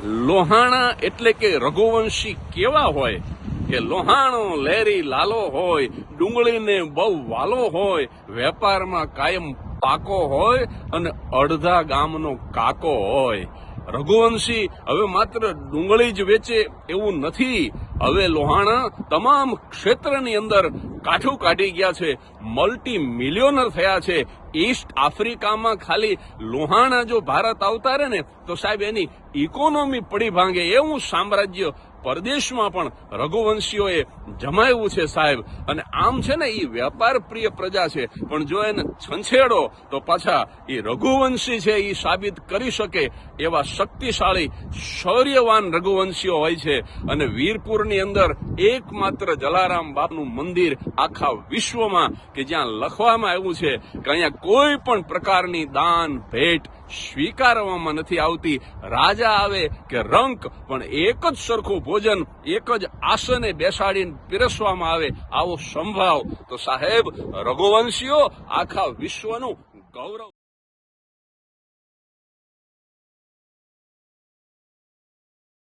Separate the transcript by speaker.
Speaker 1: લોહાણા એટલે કે રઘુવંશી કેવા હોય કે લોહાણો લેરી લાલો હોય, ડુંગળીને બહુ વાલો હોય, વેપારમાં કાયમ પાકો હોય અને અડધા ગામનો કાકો હોય. રઘુવંશી હવે માત્ર ડુંગળી જ વેચે એવું નથી. હવે લોહાણા તમામ ક્ષેત્રની અંદર કાઠું કાઢી ગયા છે, મલ્ટી મિલિયોનર થયા છે. ઈસ્ટ આફ્રિકામાં ખાલી લોહાણા જો ભારત આવતા રહે ને તો સાહેબ એની ઇકોનોમી પડી ભાંગે એવું સામ્રાજ્ય પરદેશમાં પણ રઘુવંશીઓએ જમાવ્યું છે સાહેબ. અને આમ છે ને એ વેપાર પ્રિય પ્રજા છે, પણ જો એને છંછેડો તો પાછા એ રઘુવંશી છે એ સાબિત કરી શકે એવા શક્તિશાળી શૌર્યવાન રઘુવંશીઓ હોય છે. અને વીરપુરની અંદર એકમાત્ર જલારામ બાપનું મંદિર આખા વિશ્વમાં કે જ્યાં લખવામાં આવ્યું છે કે અહીંયા કોઈ પણ પ્રકારની દાન ભેટ સ્વીકારવામાં નથી આવતી. રાજા આવે કે રંક, પણ એક જ સરખું ભોજન એક જ આસને બેસાડીને પીરસવામાં આવે આવો સંભાવ તો સાહેબ રઘુવંશીઓ આખા વિશ્વનું ગૌરવ.